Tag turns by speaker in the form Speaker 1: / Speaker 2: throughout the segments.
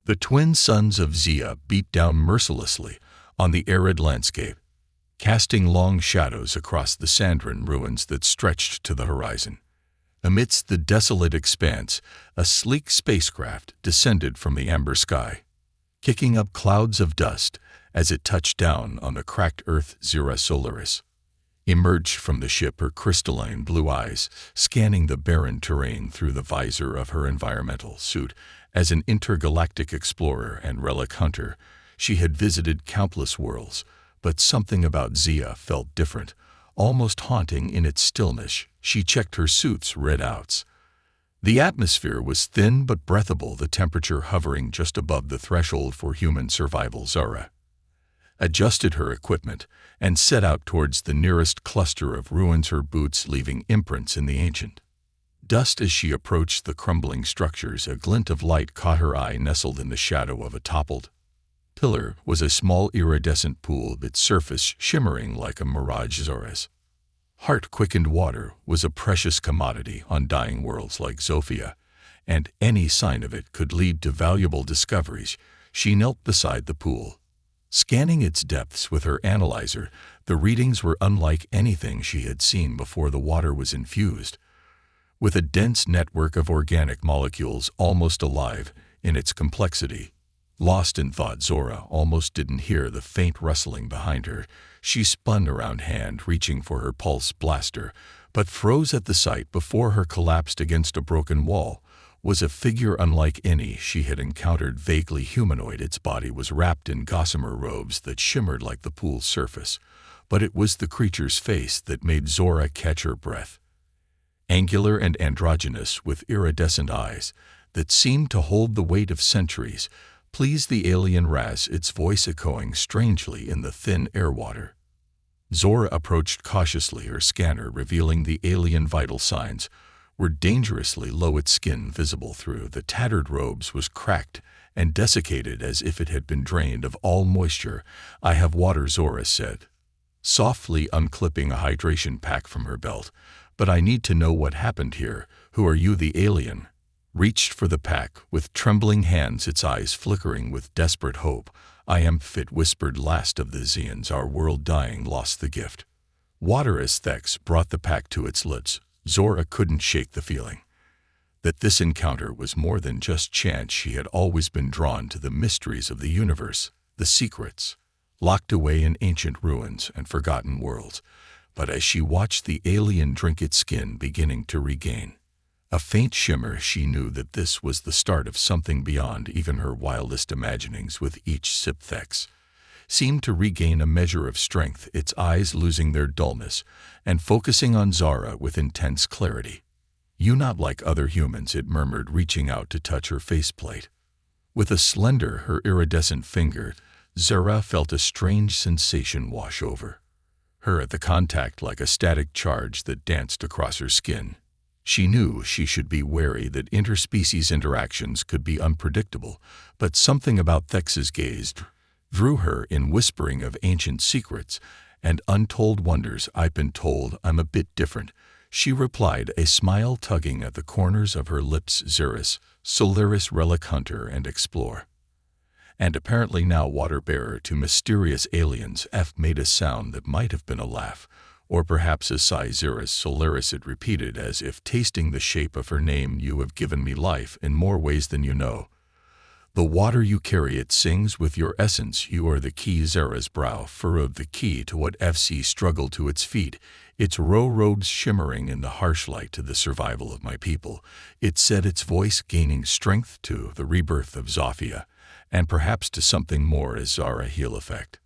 Speaker 1: The twin suns of Zia beat down mercilessly on the arid landscape, casting long shadows across the sandrined ruins that stretched to the horizon. Amidst the desolate expanse, a sleek spacecraft descended from the amber sky, kicking up clouds of dust as it touched down on the cracked Earth. Zira Solaris emerged from the ship, her crystalline blue eyes scanning the barren terrain through the visor of her environmental suit. As an intergalactic explorer and relic hunter, she had visited countless worlds, but something about Zia felt different, almost haunting in its stillness. She checked her suit's readouts. The atmosphere was thin but breathable, the temperature hovering just above the threshold for human survival. Zara adjusted her equipment and set out towards the nearest cluster of ruins, her boots leaving imprints in the ancient dust. As she approached the crumbling structures, a glint of light caught her eye. Nestled in the shadow of a toppled pillar was a small iridescent pool, its surface shimmering like a mirage. Zora's heart-quickened. Water was a precious commodity on dying worlds like Zofia, and any sign of it could lead to valuable discoveries. She knelt beside the pool, scanning its depths with her analyzer. The readings were unlike anything she had seen before. The water was infused with a dense network of organic molecules, almost alive in its complexity. Lost in thought, Zora almost didn't hear the faint rustling behind her. She spun around, hand reaching for her pulse blaster, but froze at the sight. Before her, collapsed against a broken wall, was a figure unlike any she had encountered. Vaguely humanoid, its body was wrapped in gossamer robes that shimmered like the pool's surface, but it was the creature's face that made Zora catch her breath. Angular and androgynous, with iridescent eyes that seemed to hold the weight of centuries. Please, the alien rasped, its voice echoing strangely in the thin air water. Zora approached cautiously, her scanner revealing the alien vital signs were dangerously low. Its skin, visible through the tattered robes, was cracked and desiccated as if it had been drained of all moisture. "I have water," Zora said, softly unclipping a hydration pack from her belt. "But I need to know what happened here." "Who are you?" The alien reached for the pack with trembling hands, its eyes flickering with desperate hope. "I am Fit," whispered. "Last of the Zeans, our world dying, lost the gift." Water. As Thex brought the pack to its lips, Zora couldn't shake the feeling that this encounter was more than just chance. She had always been drawn to the mysteries of the universe, the secrets locked away in ancient ruins and forgotten worlds. But as she watched the alien drink, its skin beginning to regain a faint shimmer, she knew that this was the start of something beyond even her wildest imaginings. With each sip, Thex seemed to regain a measure of strength, its eyes losing their dullness and focusing on Zara with intense clarity. "You not like other humans," it murmured, reaching out to touch her faceplate. With a slender, her iridescent finger, Zara felt a strange sensation wash over her at the contact, like a static charge that danced across her skin. She knew she should be wary, that interspecies interactions could be unpredictable, but something about Thex's gaze drew her in, whispering of ancient secrets and untold wonders. "I've been told I'm a bit different," she replied, a smile tugging at the corners of her lips. "Xeris, Solaris, relic hunter and explorer, and apparently now water-bearer to mysterious aliens." F made a sound that might have been a laugh, or perhaps a sigh. "Xeris Solaris," it repeated, as if tasting the shape of her name. "You have given me life in more ways than you know. The water you carry, it sings with your essence. You are the key." Zara's brow furrowed, the key to what? FC struggled to its feet, its robes shimmering in the harsh light. "To the survival of my people," it said, its voice gaining strength, "to the rebirth of Zofia, and perhaps to something more." As Zara heel effect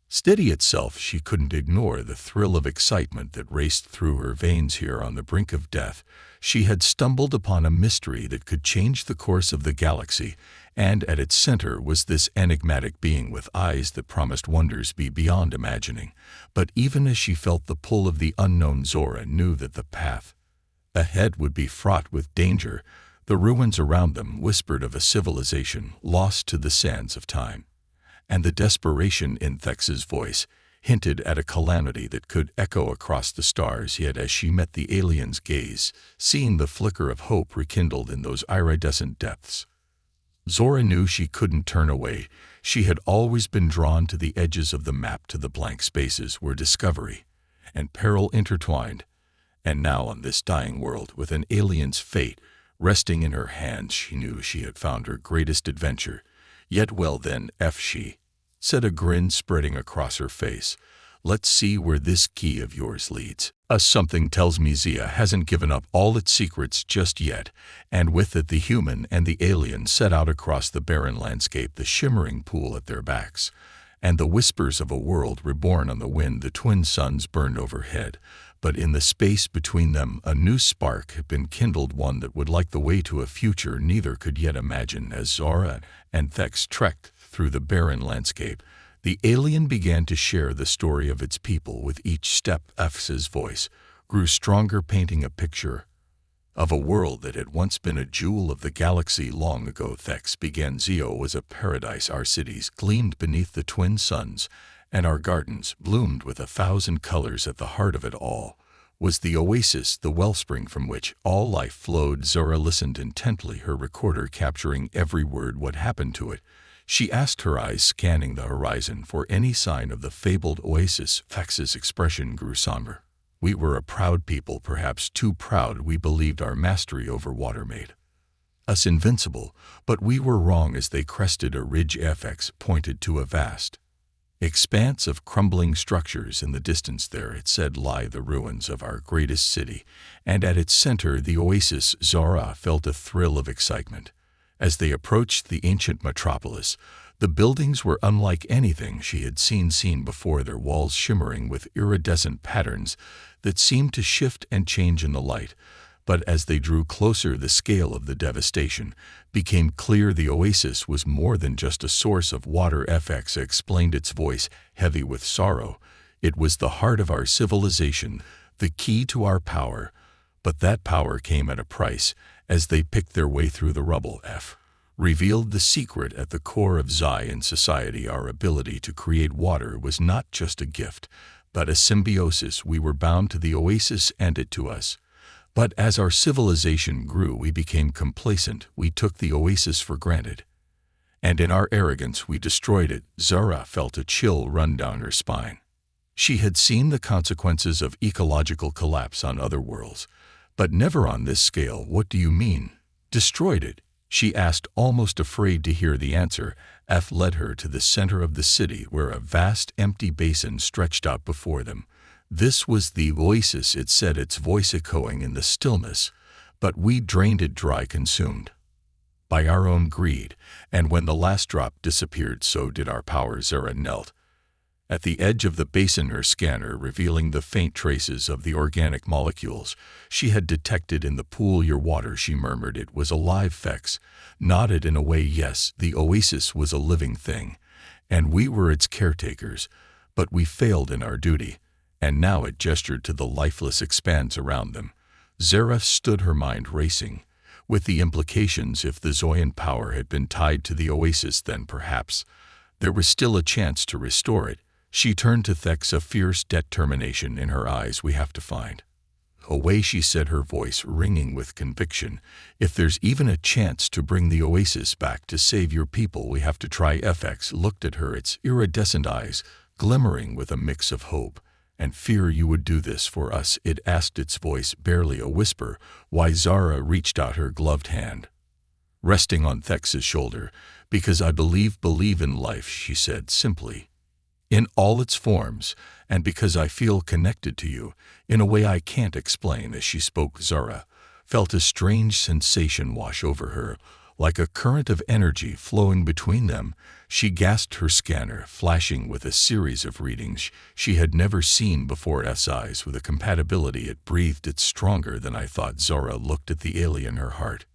Speaker 1: steady itself, she couldn't ignore the thrill of excitement that raced through her veins. Here, on the brink of death, she had stumbled upon a mystery that could change the course of the galaxy, and at its center was this enigmatic being with eyes that promised wonders beyond imagining. But even as she felt the pull of the unknown, Zora knew that the path ahead would be fraught with danger. The ruins around them whispered of a civilization lost to the sands of time, and the desperation in Thex's voice hinted at a calamity that could echo across the stars. Yet as she met the alien's gaze, seeing the flicker of hope rekindled in those iridescent depths, Zora knew she couldn't turn away. She had always been drawn to the edges of the map, to the blank spaces where discovery and peril intertwined. And now, on this dying world, with an alien's fate resting in her hands, she knew she had found her greatest adventure. Yet, well then, she said, a grin spreading across her face. Let's see where this key of yours leads. Something tells me Zia hasn't given up all its secrets just yet, and with it the human and the alien set out across the barren landscape, the shimmering pool at their backs, and the whispers of a world reborn on the wind. The twin suns burned overhead, but in the space between them a new spark had been kindled, one that would light the way to a future neither could yet imagine. As Zora and Thex trekked through the barren landscape, the alien began to share the story of its people. With each step, F's voice grew stronger, painting a picture of a world that had once been a jewel of the galaxy. Long ago, Thex began, Zio was a paradise. Our cities gleamed beneath the twin suns, and our gardens bloomed with 1,000 colors. At the heart of it all was the oasis, the wellspring from which all life flowed. Zora listened intently, her recorder capturing every word. What happened to it? She asked, her eyes scanning the horizon for any sign of the fabled oasis. Thex's expression grew somber. We were a proud people, perhaps too proud. We believed our mastery over water made us invincible, but we were wrong. As they crested a ridge, FX pointed to a vast expanse of crumbling structures. In the distance there, it said, lie the ruins of our greatest city, and at its center the oasis. Zora felt a thrill of excitement. As they approached the ancient metropolis, the buildings were unlike anything she had seen before, their walls shimmering with iridescent patterns that seemed to shift and change in the light. But as they drew closer, the scale of the devastation became clear. The oasis was more than just a source of water, FX explained, its voice heavy with sorrow. It was the heart of our civilization, the key to our power. But that power came at a price. As they picked their way through the rubble, revealed the secret at the core of Zion society. Our ability to create water was not just a gift, but a symbiosis. We were bound to the oasis and it to us. But as our civilization grew, we became complacent. We took the oasis for granted, and in our arrogance we destroyed it. Zara felt a chill run down her spine. She had seen the consequences of ecological collapse on other worlds, but never on this scale. What do you mean, destroyed it? She asked, almost afraid to hear the answer. F led her to the center of the city, where a vast empty basin stretched out before them. This was the oasis, it said, its voice echoing in the stillness. But we drained it dry, consumed by our own greed, and when the last drop disappeared, so did our power. Zara knelt at the edge of the basin, her scanner revealing the faint traces of the organic molecules she had detected in the pool. Your water, she murmured. It was alive. Thex nodded in a way. Yes, the oasis was a living thing, and we were its caretakers, but we failed in our duty. And now it gestured to the lifeless expanse around them. Zara stood, her mind racing with the implications. If the Zoyan power had been tied to the oasis, then perhaps there was still a chance to restore it. She turned to Thex, a fierce determination in her eyes. We have to find a way, she said, her voice ringing with conviction. If there's even a chance to bring the oasis back, to save your people, we have to try. FX looked at her, its iridescent eyes glimmering with a mix of hope and fear. You would do this for us? It asked, its voice barely a whisper. Why? Zara reached out her gloved hand, resting on Thex's shoulder. Because I believe in life, she said simply, in all its forms, and because I feel connected to you in a way I can't explain. As she spoke, Zara felt a strange sensation wash over her, like a current of energy flowing between them. She gasped, her scanner flashing with a series of readings she had never seen before. F's eyes with a compatibility it breathed. It's stronger than I thought. Zora looked at the alien, her heart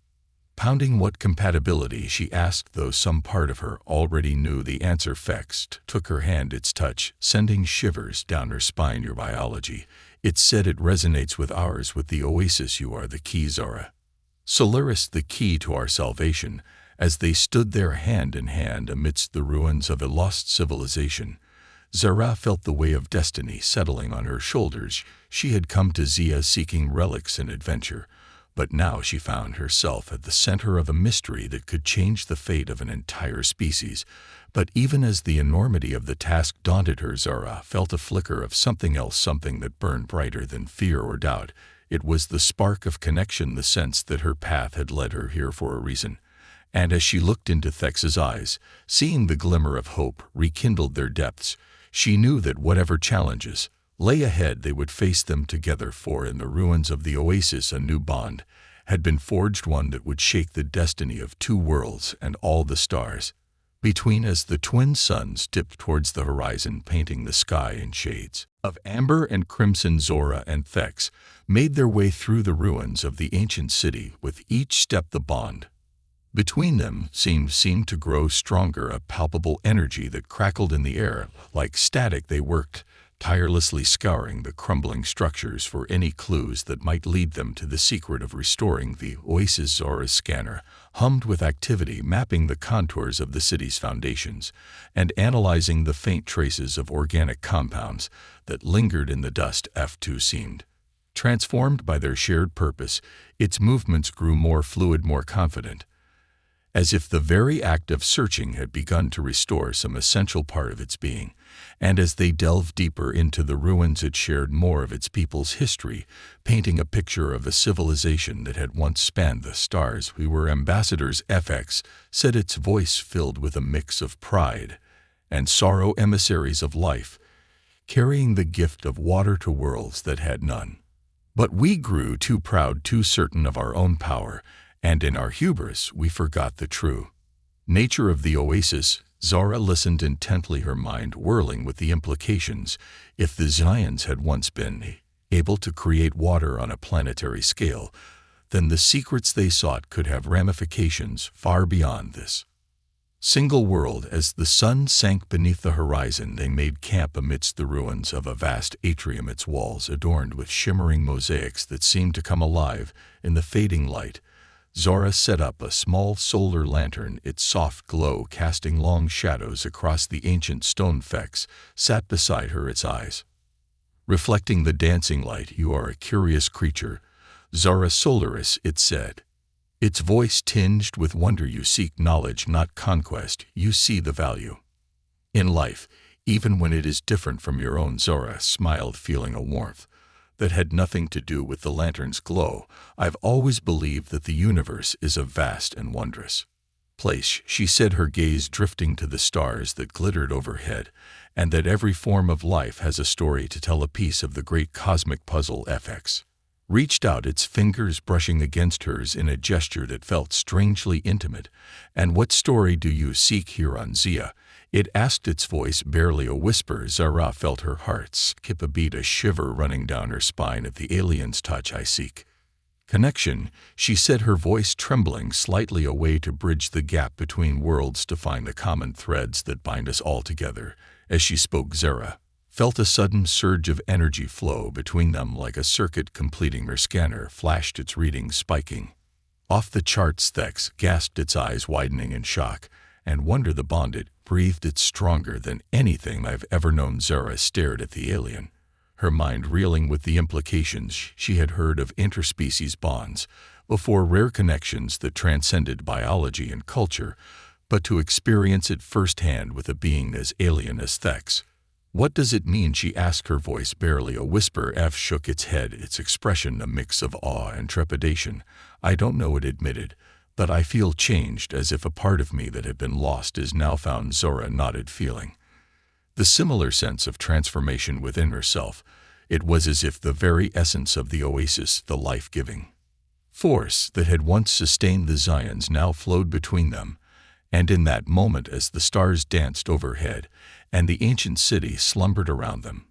Speaker 1: pounding. What compatibility? She asked, though some part of her already knew the answer. Fex took her hand, its touch sending shivers down her spine. Your biology, it said, it resonates with ours. With the oasis, you are the key, Zara. Solaris, the key to our salvation. As they stood there hand in hand amidst the ruins of a lost civilization, Zara felt the weight of destiny settling on her shoulders. She had come to Zia seeking relics and adventure, But now she found herself at the center of a mystery that could change the fate of an entire species. But even as the enormity of the task daunted her, Zara felt a flicker of something else, something that burned brighter than fear or doubt. It was the spark of connection, the sense that her path had led her here for a reason. And as she looked into Thex's eyes, seeing the glimmer of hope rekindled their depths, she knew that whatever challenges lay ahead, they would face them together, for in the ruins of the oasis a new bond had been forged, one that would shake the destiny of two worlds and all the stars between. As the twin suns dipped towards the horizon, painting the sky in shades of amber and crimson, Zora and Thex made their way through the ruins of the ancient city. With each step the bond between them seemed to grow stronger, a palpable energy that crackled in the air like static. They worked tirelessly, scouring the crumbling structures for any clues that might lead them to the secret of restoring the oasis. Zora's scanner hummed with activity, mapping the contours of the city's foundations and analyzing the faint traces of organic compounds that lingered in the dust. F2 seemed transformed by their shared purpose. Its movements grew more fluid, more confident, as if the very act of searching had begun to restore some essential part of its being. And as they delved deeper into the ruins, it shared more of its people's history, painting a picture of a civilization that had once spanned the stars. "We were ambassadors," FX said, its voice filled with a mix of pride and sorrow, "emissaries of life, carrying the gift of water to worlds that had none. But we grew too proud, too certain of our own power, and in our hubris we forgot the true nature of the oasis." Zara listened intently, her mind whirling with the implications. If the Zions had once been able to create water on a planetary scale, then the secrets they sought could have ramifications far beyond this single world. As the sun sank beneath the horizon, they made camp amidst the ruins of a vast atrium, its walls adorned with shimmering mosaics that seemed to come alive in the fading light. Zora set up a small solar lantern, its soft glow casting long shadows across the ancient stone. Thex sat beside her, its eyes reflecting the dancing light. "You are a curious creature, Zara Solaris," it said, its voice tinged with wonder. "You seek knowledge, not conquest. You see the value in life, even when it is different from your own." Zora smiled, feeling a warmth that had nothing to do with the lantern's glow. "I've always believed that the universe is a vast and wondrous place," she said, her gaze drifting to the stars that glittered overhead, "and that every form of life has a story to tell, a piece of the great cosmic puzzle." FX reached out, its fingers brushing against hers in a gesture that felt strangely intimate. "And what story do you seek here on Zia?" it asked, its voice barely a whisper. Zara felt her heart skip a beat, a shiver running down her spine at the alien's touch. "I seek connection," she said, her voice trembling slightly, "a way to bridge the gap between worlds, to find the common threads that bind us all together." As she spoke, Zara felt a sudden surge of energy flow between them, like a circuit completing. Her scanner flashed, its readings spiking off the charts. Thex gasped, its eyes widening in shock and wonder. "The bond it breathed, it's stronger than anything I've ever known." Zara stared at the alien, her mind reeling with the implications. She had heard of interspecies bonds before, rare connections that transcended biology and culture, but to experience it firsthand with a being as alien as Thex. "What does it mean?" she asked, her voice barely a whisper. F shook its head, its expression a mix of awe and trepidation. "I don't know," it admitted, "but I feel changed, as if a part of me that had been lost is now found." Zora nodded, feeling the similar sense of transformation within herself. It was as if the very essence of the oasis, the life-giving force that had once sustained the Zions, now flowed between them. And in that moment, as the stars danced overhead and the ancient city slumbered around them,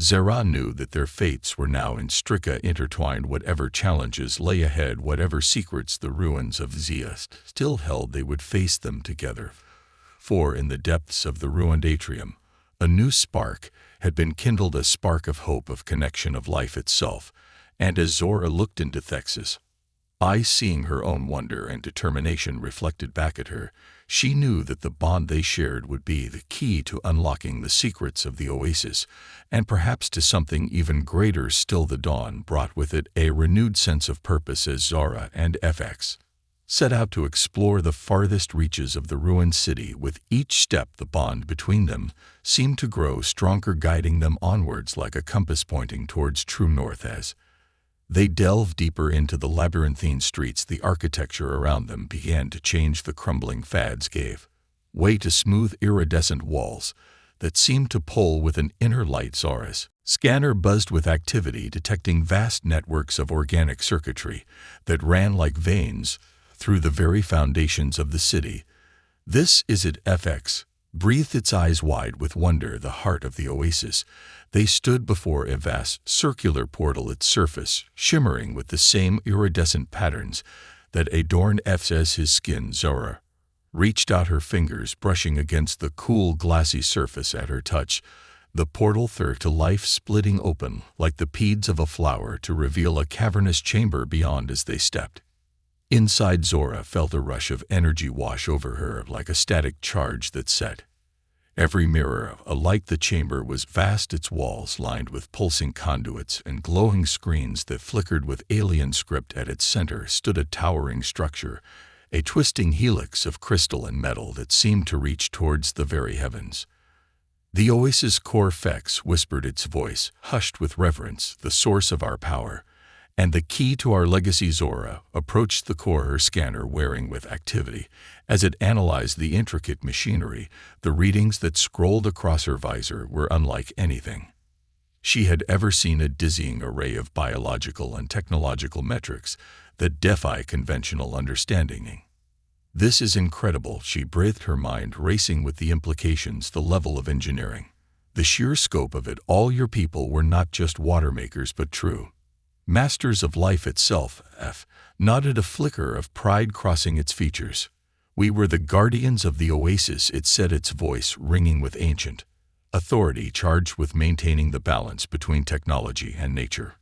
Speaker 1: Zara knew that their fates were now intertwined. Whatever challenges lay ahead, whatever secrets the ruins of Zia still held, they would face them together. For in the depths of the ruined atrium, a new spark had been kindled, a spark of hope, of connection, of life itself. And as Zora looked into Thex's eyes seeing her own wonder and determination reflected back at her. She knew that the bond they shared would be the key to unlocking the secrets of the oasis, and perhaps to something even greater still. The dawn brought with it a renewed sense of purpose as Zara and FX set out to explore the farthest reaches of the ruined city. With each step, the bond between them seemed to grow stronger, guiding them onwards like a compass pointing towards true north. As they delved deeper into the labyrinthine streets, the architecture around them began to change. The crumbling fads gave way to smooth, iridescent walls that seemed to pull with an inner light. Zara's scanner buzzed with activity, detecting vast networks of organic circuitry that ran like veins through the very foundations of the city. "This is it," FX breathed, its eyes wide with wonder. The heart of the oasis. They stood before a vast circular portal, its surface shimmering with the same iridescent patterns that adorned his skin. Zara reached out her fingers, brushing against the cool, glassy surface. At her touch, the portal thrilled to life, splitting open like the pedes of a flower to reveal a cavernous chamber beyond. As they stepped inside, Zora felt a rush of energy wash over her like a static charge that set every mirror alight. The chamber was vast, its walls lined with pulsing conduits and glowing screens that flickered with alien script. At its center stood a towering structure, a twisting helix of crystal and metal that seemed to reach towards the very heavens. "The oasis core," Fex whispered, its voice hushed with reverence, "the source of our power and the key to our legacy." Zora approached the core, her scanner whirring with activity as it analyzed the intricate machinery. The readings that scrolled across her visor were unlike anything she had ever seen, a dizzying array of biological and technological metrics that defy conventional understanding. "This is incredible," she breathed, her mind racing with the implications, the level of engineering, the sheer scope of it all. "Your people were not just water makers but true masters of life itself," F nodded, a flicker of pride crossing its features. "We were the guardians of the oasis," it said, its voice ringing with ancient authority, charged with maintaining the balance between technology and nature,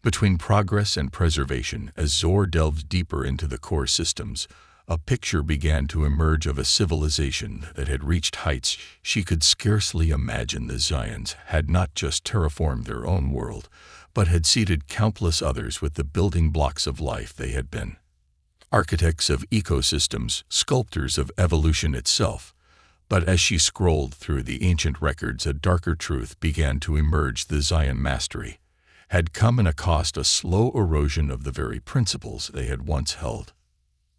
Speaker 1: between progress and preservation. As Zor delved deeper into the core systems, a picture began to emerge of a civilization that had reached heights she could scarcely imagine. The Zions had not just terraformed their own world, but had seeded countless others with the building blocks of life. They had been architects of ecosystems, sculptors of evolution itself. But as she scrolled through the ancient records, a darker truth began to emerge. The Zion mastery had come at a cost, a slow erosion of the very principles they had once held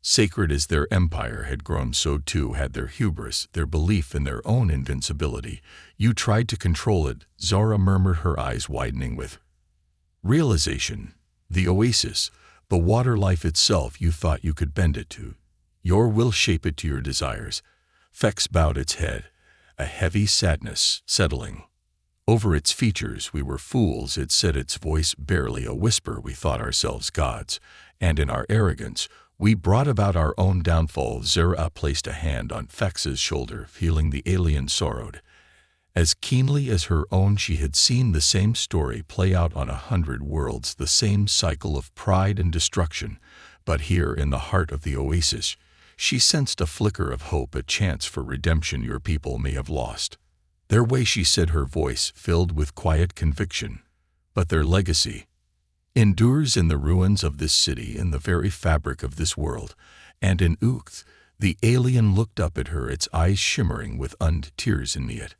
Speaker 1: sacred. As their empire had grown, so too had their hubris, their belief in their own invincibility. "You tried to control it," Zara murmured, her eyes widening with realization. "The oasis, the water life itself, you thought you could bend it to your will, shape it to your desires." Fex bowed its head, a heavy sadness settling over its features. "We were fools," it said, its voice barely a whisper. "We thought ourselves gods, and in our arrogance, we brought about our own downfall." Zara placed a hand on Fex's shoulder, feeling the alien sorrowed as keenly as her own. She had seen the same story play out on 100 worlds, the same cycle of pride and destruction. But here, in the heart of the oasis, she sensed a flicker of hope, a chance for redemption. "Your people may have lost their way," she said, her voice filled with quiet conviction, "but their legacy endures in the ruins of this city, in the very fabric of this world, and in Ucht." The alien looked up at her, its eyes shimmering with tears in it.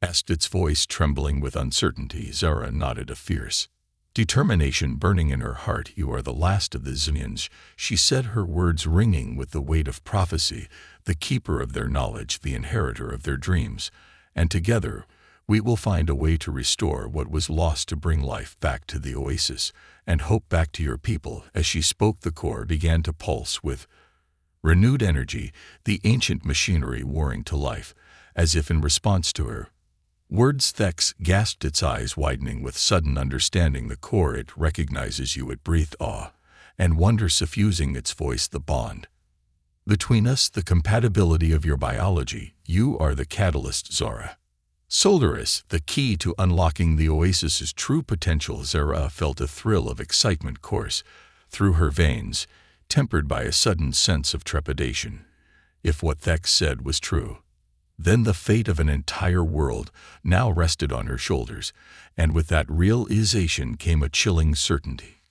Speaker 1: Asked, its voice trembling with uncertainty. Zara nodded, a fierce determination burning in her heart. "You are the last of the Zions," she said, her words ringing with the weight of prophecy, "the keeper of their knowledge, the inheritor of their dreams. And together, we will find a way to restore what was lost, to bring life back to the oasis, and hope back to your people." As she spoke, the core began to pulse with renewed energy, the ancient machinery whirring to life, as if in response to her words. Thex gasped, its eyes widening with sudden understanding. "The core, it recognizes you," it breathed, awe and wonder suffusing its voice. "The bond between us, the compatibility of your biology, you are the catalyst, Zara. Solaris, the key to unlocking the oasis's true potential." Zara felt a thrill of excitement course through her veins. tempered by a sudden sense of trepidation. If what Thex said was true, then the fate of an entire world now rested on her shoulders, and with that realization came a chilling certainty.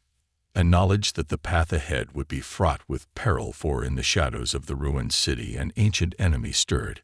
Speaker 1: A knowledge that the path ahead would be fraught with peril, for in the shadows of the ruined city an ancient enemy stirred.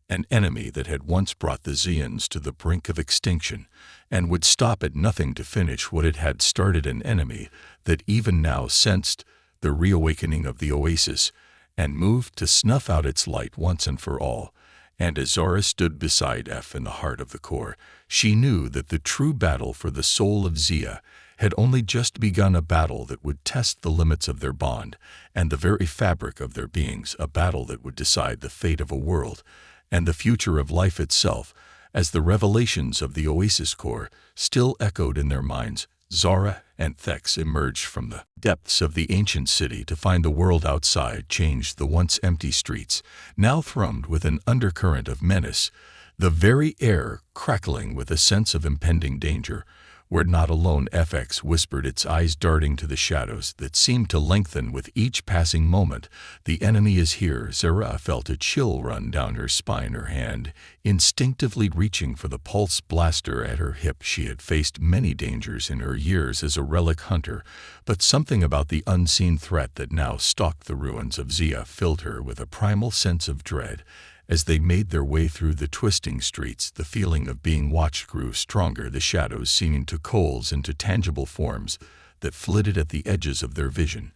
Speaker 1: An enemy that had once brought the Zeons to the brink of extinction and would stop at nothing to finish what it had started, an enemy that even now sensed the reawakening of the oasis and moved to snuff out its light once and for all. And as Zara stood beside F in the heart of the core, she knew that the true battle for the soul of Zia had only just begun, a battle that would test the limits of their bond and the very fabric of their beings, a battle that would decide the fate of a world and the future of life itself. As the revelations of the Oasis core still echoed in their minds, Zara and Thex emerged from the depths of the ancient city to find the world outside changed. The once empty streets now thrummed with an undercurrent of menace, the very air crackling with a sense of impending danger. Where not alone, FX whispered, its eyes darting to the shadows that seemed to lengthen with each passing moment. The enemy is here. Zara felt a chill run down her spine, her hand instinctively reaching for the pulse blaster at her hip. She had faced many dangers in her years as a relic hunter, but something about the unseen threat that now stalked the ruins of Zia filled her with a primal sense of dread. As they made their way through the twisting streets, the feeling of being watched grew stronger, the shadows seeming to coalesce into tangible forms that flitted at the edges of their vision.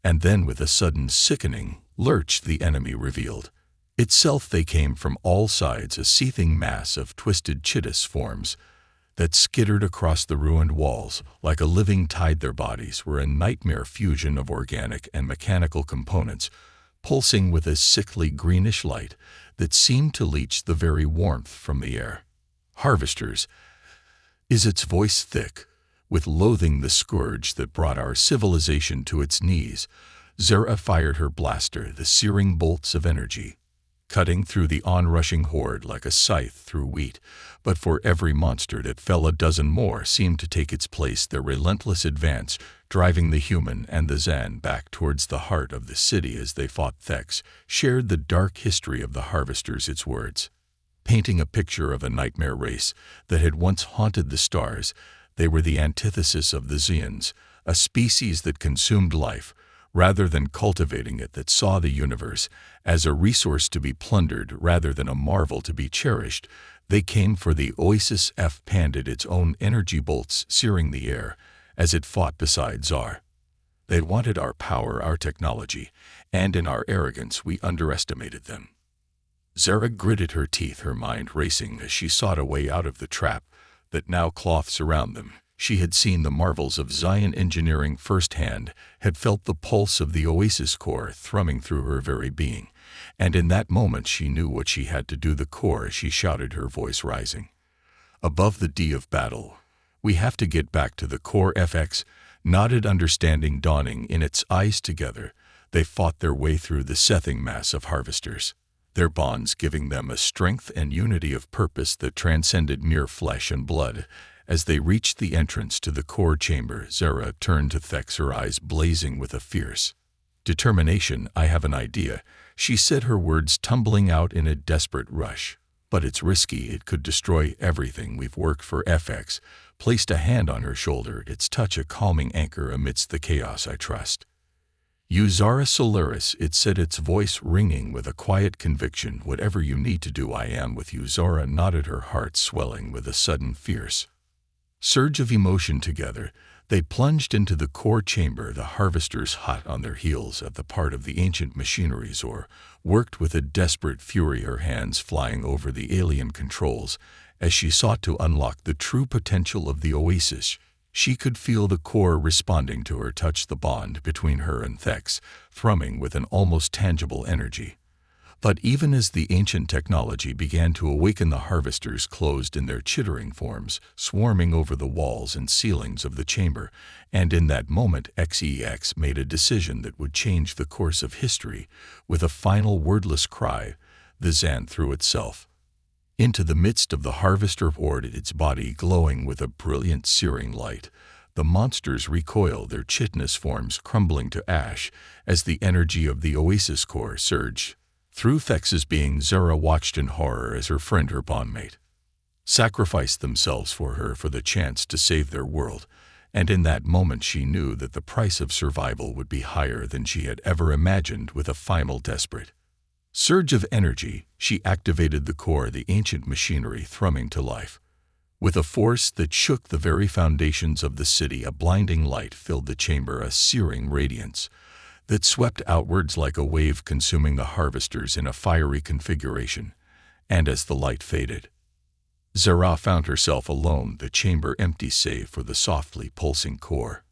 Speaker 1: And then, with a sudden sickening lurch, the enemy revealed itself. They came from all sides, a seething mass of twisted chitis forms that skittered across the ruined walls like a living tide. Their bodies were a nightmare fusion of organic and mechanical components, pulsing with a sickly greenish light that seemed to leach the very warmth from the air. Harvesters, is its voice thick with loathing, the scourge that brought our civilization to its knees. Zara fired her blaster, the searing bolts of energy cutting through the onrushing horde like a scythe through wheat. But for every monster that fell, a dozen more seemed to take its place, their relentless advance driving the human and the Zan back towards the heart of the city. As they fought, Thex shared the dark history of the Harvesters, its words painting a picture of a nightmare race that had once haunted the stars. They were the antithesis of the Zeons, a species that consumed life rather than cultivating it, that saw the universe as a resource to be plundered rather than a marvel to be cherished. They came for the Oasis. F panted, its own energy bolts searing the air as it fought beside Zar. They wanted our power, our technology, and in our arrogance we underestimated them. Zara gritted her teeth, her mind racing as she sought a way out of the trap that now cloths around them. She had seen the marvels of Zion engineering firsthand, had felt the pulse of the Oasis core thrumming through her very being, and in that moment she knew what she had to do. The core, she shouted, her voice rising above the D of battle. We have to get back to the core. FX nodded, understanding dawning in its eyes. Together, they fought their way through the seething mass of Harvesters, their bonds giving them a strength and unity of purpose that transcended mere flesh and blood. As they reached the entrance to the core chamber, Zara turned to Thex, her eyes blazing with a fierce determination. I have an idea, she said, her words tumbling out in a desperate rush. But it's risky, it could destroy everything we've worked for. FX placed a hand on her shoulder, its touch a calming anchor amidst the chaos. I trust you, Zara Solaris, it said, its voice ringing with a quiet conviction. Whatever you need to do, I am with you. Zara nodded, her heart swelling with a sudden fierce surge of emotion. Together, they plunged into the core chamber, the Harvesters hot on their heels at the part of the ancient machinery. Zor worked with a desperate fury, her hands flying over the alien controls as she sought to unlock the true potential of the Oasis. She could feel the core responding to her touch, the bond between her and Thex thrumming with an almost tangible energy. But even as the ancient technology began to awaken, the Harvesters closed in their chittering forms, swarming over the walls and ceilings of the chamber, and in that moment XEX made a decision that would change the course of history. With a final wordless cry, the Zan threw itself into the midst of the Harvester horde, its body glowing with a brilliant searing light. The monsters recoil, their chitinous forms crumbling to ash as the energy of the Oasis core surged. Through Thex's being, Zara watched in horror as her friend, her bondmate, sacrificed themselves for her for the chance to save their world, and in that moment she knew that the price of survival would be higher than she had ever imagined. With a final desperate surge of energy, she activated the core, the ancient machinery thrumming to life. With a force that shook the very foundations of the city, a blinding light filled the chamber, a searing radiance that swept outwards like a wave, consuming the harvesters in a fiery configuration. And as the light faded, Zara found herself alone, the chamber empty save for the softly pulsing core.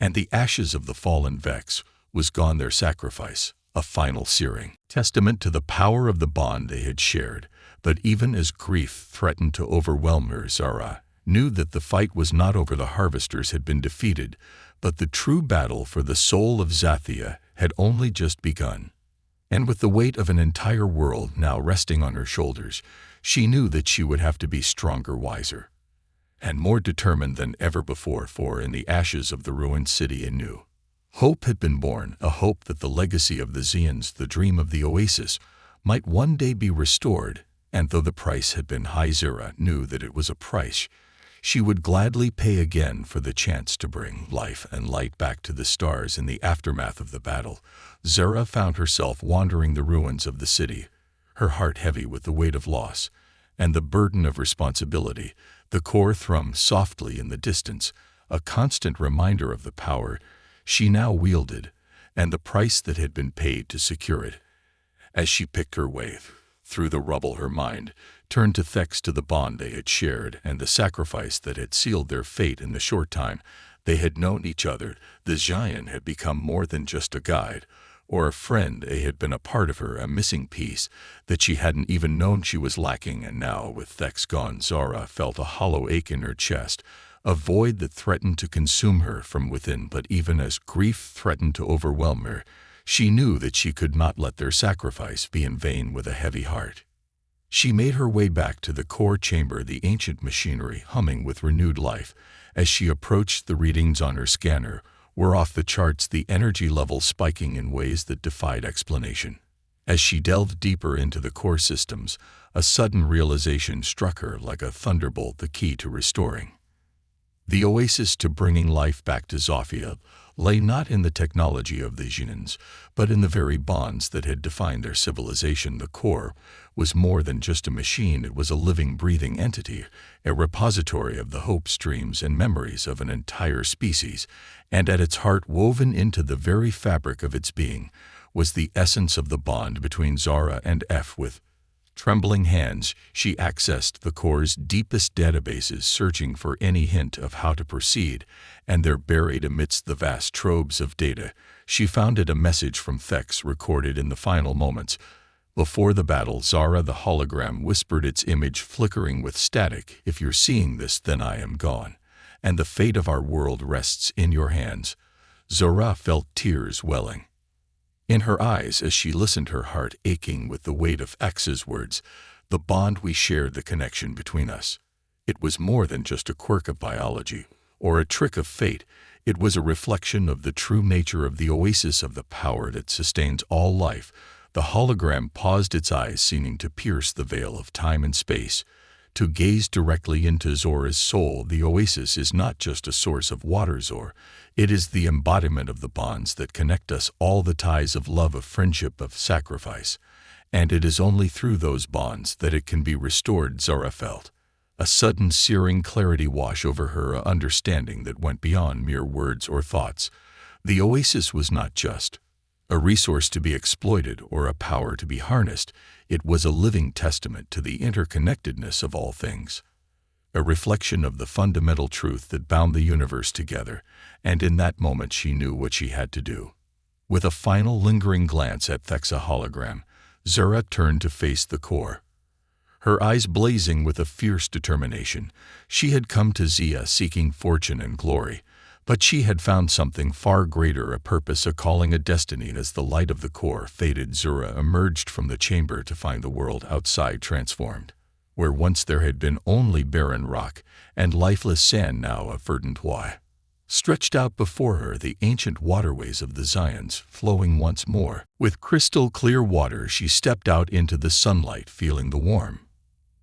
Speaker 1: And the ashes of the fallen Vex was gone, their sacrifice, a final searing testament to the power of the bond they had shared. But even as grief threatened to overwhelm her, Zara knew that the fight was not over. The harvesters had been defeated, but the true battle for the soul of Zathia had only just begun. And with the weight of an entire world now resting on her shoulders, she knew that she would have to be stronger, wiser, and more determined than ever before. For in the ashes of the ruined city, a new hope had been born, a hope that the legacy of the Zeons, the dream of the Oasis, might one day be restored. And though the price had been high, Zara knew that it was a price she would gladly pay again for the chance to bring life and light back to the stars. In the aftermath of the battle, Zara found herself wandering the ruins of the city, her heart heavy with the weight of loss and the burden of responsibility. The core thrummed softly in the distance, a constant reminder of the power she now wielded and the price that had been paid to secure it. As she picked her way through the rubble, her mind turned to Thex, to the bond they had shared and the sacrifice that had sealed their fate. In the short time they had known each other, the giant had become more than just a guide or a friend. He had been a part of her, a missing piece that she hadn't even known she was lacking. And now, with Thex gone, Zara felt a hollow ache in her chest, a void that threatened to consume her from within. But even as grief threatened to overwhelm her, she knew that she could not let their sacrifice be in vain. With a heavy heart, she made her way back to the core chamber, the ancient machinery humming with renewed life. As she approached, the readings on her scanner were off the charts, the energy level spiking in ways that defied explanation. As she delved deeper into the core systems, a sudden realization struck her like a thunderbolt: the key to restoring the Oasis, to bringing life back to Zofia, lay not in the technology of the Zeons, but in the very bonds that had defined their civilization. The core was more than just a machine, it was a living, breathing entity, a repository of the hopes, dreams, and memories of an entire species, and at its heart, woven into the very fabric of its being, was the essence of the bond between Zara and F. With trembling hands, she accessed the core's deepest databases, searching for any hint of how to proceed, and there, buried amidst the vast troves of data, she found a message from Thex recorded in the final moments before the battle. Zara, the hologram whispered, its image flickering with static: "If you're seeing this, then I am gone, and the fate of our world rests in your hands." Zara felt tears welling in her eyes as she listened, her heart aching with the weight of X's words. "The bond we shared, the connection between us. It was more than just a quirk of biology or a trick of fate. It was a reflection of the true nature of the Oasis, of the power that sustains all life." The hologram paused, its eyes seeming to pierce the veil of time and space, to gaze directly into Zora's soul. "The Oasis is not just a source of water, Zor. It is the embodiment of the bonds that connect us all, the ties of love, of friendship, of sacrifice. And it is only through those bonds that it can be restored." Zora felt a sudden searing clarity wash over her, a understanding that went beyond mere words or thoughts. The Oasis was not just a resource to be exploited or a power to be harnessed. It was a living testament to the interconnectedness of all things, a reflection of the fundamental truth that bound the universe together. And in that moment she knew what she had to do. With a final lingering glance at Thex's hologram, Zara turned to face the core, her eyes blazing with a fierce determination. She had come to Zia seeking fortune and glory, but she had found something far greater, a purpose, a calling, a destiny. As the light of the core faded, Zura emerged from the chamber to find the world outside transformed. Where once there had been only barren rock and lifeless sand, now a verdant Stretched out before her the ancient waterways of the Zions, flowing once more. With crystal-clear water she stepped out into the sunlight, feeling the warm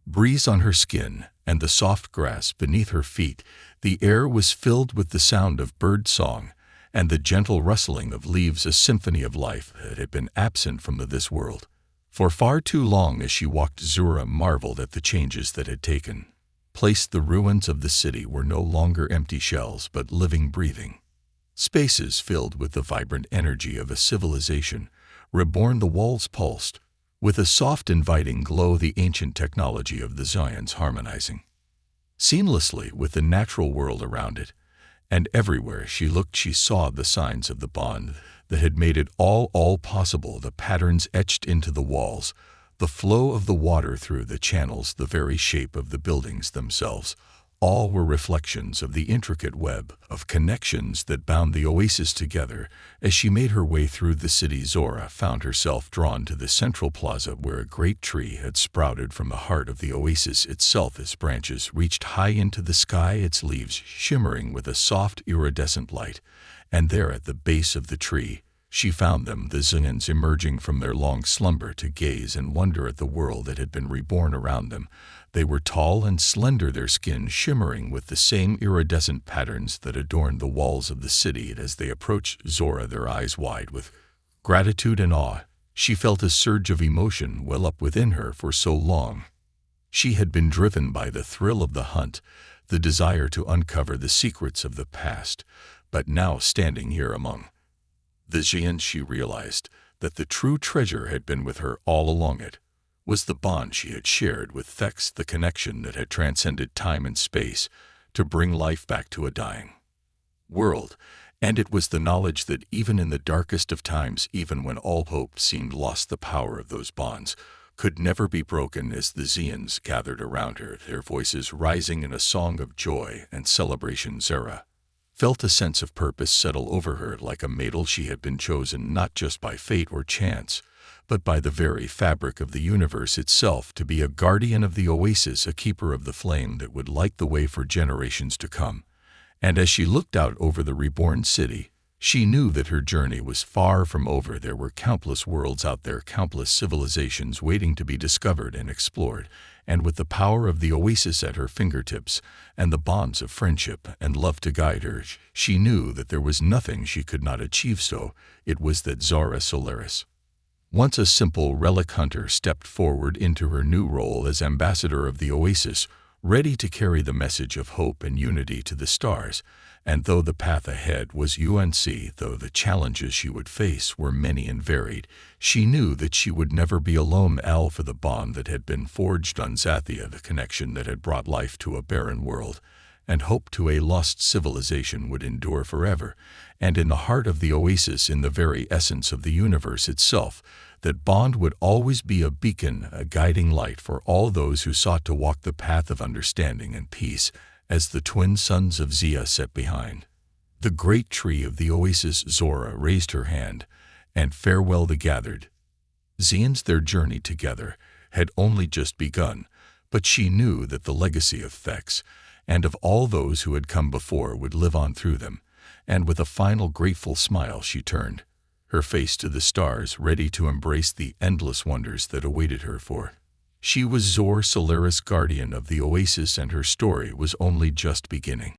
Speaker 1: breeze on her skin and the soft grass beneath her feet. The air was filled with the sound of bird song and the gentle rustling of leaves, a symphony of life that had been absent from this world for far too long. As she walked, Zora marveled at the changes that had taken place. The ruins of the city were no longer empty shells, but living, breathing spaces filled with the vibrant energy of a civilization reborn. The walls pulsed with a soft, inviting glow, the ancient technology of the Zions harmonizing seamlessly with the natural world around it. And everywhere she looked she saw the signs of the bond that had made it all possible. The patterns etched into the walls, the flow of the water through the channels, the very shape of the buildings themselves, all were reflections of the intricate web of connections that bound the oasis together. As she made her way through the city, Zora found herself drawn to the central plaza where a great tree had sprouted from the heart of the oasis itself. Its branches reached high into the sky, its leaves shimmering with a soft, iridescent light. And there at the base of the tree she found them, the Zions, emerging from their long slumber to gaze and wonder at the world that had been reborn around them. They were tall and slender, their skin shimmering with the same iridescent patterns that adorned the walls of the city. As they approached Zora, their eyes wide with gratitude and awe, she felt a surge of emotion well up within her. For so long she had been driven by the thrill of the hunt, the desire to uncover the secrets of the past. But now, standing here among the Zions, she realized that the true treasure had been with her all along. It was the bond she had shared with Thex, the connection that had transcended time and space to bring life back to a dying world. And it was the knowledge that even in the darkest of times, even when all hope seemed lost, the power of those bonds could never be broken. As the Zions gathered around her, their voices rising in a song of joy and celebration, Zora felt a sense of purpose settle over her. Like a maiden, she had been chosen not just by fate or chance, but by the very fabric of the universe itself, to be a guardian of the oasis, a keeper of the flame that would light the way for generations to come. And as she looked out over the reborn city, she knew that her journey was far from over. There were countless worlds out there, countless civilizations waiting to be discovered and explored. And with the power of the oasis at her fingertips and the bonds of friendship and love to guide her, she knew that there was nothing she could not achieve. So it was that Zora Solaris, once a simple relic hunter, stepped forward into her new role as ambassador of the oasis, ready to carry the message of hope and unity to the stars. And though the path ahead was UNC, though the challenges she would face were many and varied, she knew that she would never be alone. For the bond that had been forged on Zathia, the connection that had brought life to a barren world and hope to a lost civilization, would endure forever. And in the heart of the oasis, in the very essence of the universe itself, that bond would always be a beacon, a guiding light for all those who sought to walk the path of understanding and peace. As the twin sons of Zia sat behind the great tree of the oasis, Zora raised her hand and farewell the gathered Zions. Their journey together had only just begun, but she knew that the legacy of Thex and of all those who had come before would live on through them. And with a final grateful smile, she turned her face to the stars, ready to embrace the endless wonders that awaited her. For she was Zora Solaris, guardian of the oasis, and her story was only just beginning.